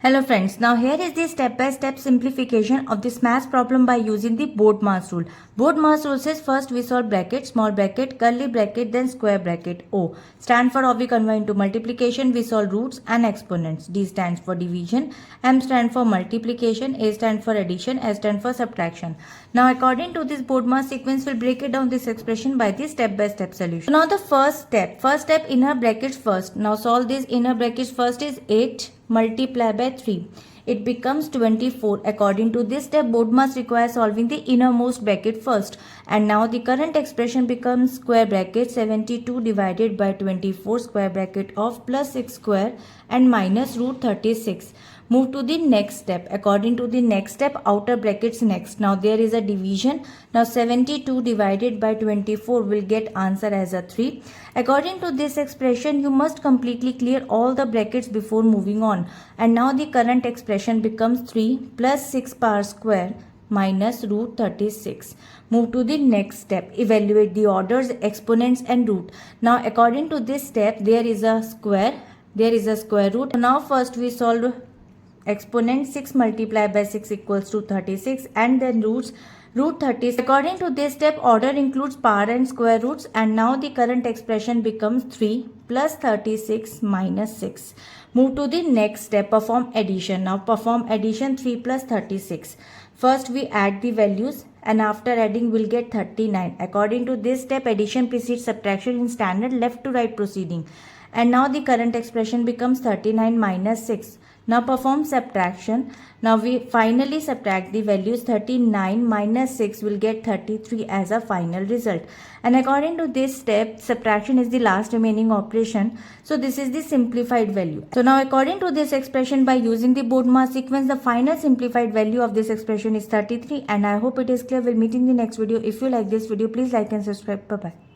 Hello friends, now here is the step-by-step simplification of this math problem by using the Bode-Mass rule. Bode-Mass rule says first we solve bracket, small bracket, curly bracket, then square bracket. O stand for how we convert into multiplication, we solve roots and exponents. D stands for division, M stands for multiplication, A stands for addition, S stands for subtraction. Now according to this Bode-Mass sequence, we'll break it down this expression by the step-by-step solution. So now the first step inner brackets first. Now solve this inner brackets first is 8 multiply by 3. It becomes 24. According to this step, Bode-Mass requires solving the innermost bracket first. And now the current expression becomes square bracket 72 divided by 24 square bracket of plus 6 square and minus root 36. Move to the next step. According to the next step, outer brackets next. Now there is a division. Now 72 divided by 24 will get answer as a 3. According to this expression, you must completely clear all the brackets before moving on. And now the current expression becomes 3 plus 6 power square minus root 36. Move to the next step. Evaluate the orders, exponents and root. Now according to this step, there is a square root. Now first we solve exponent 6 multiplied by 6 equals to 36 and then root 36. According to this step, order includes power and square roots and now the current expression becomes 3 plus 36 minus 6. Move to the next step, perform addition. Now perform addition 3 plus 36. First we add the values and after adding we'll get 39. According to this step, addition precedes subtraction in standard left to right proceeding. And now the current expression becomes 39 minus 6. Now perform subtraction. Now we finally subtract the values. 39 minus 6 will get 33 as a final result. And according to this step, subtraction is the last remaining operation. So this is the simplified value. So now according to this expression, by using the Bode-Mass sequence, the final simplified value of this expression is 33. And I hope it is clear. We'll meet in the next video. If you like this video, please like and subscribe. Bye-bye.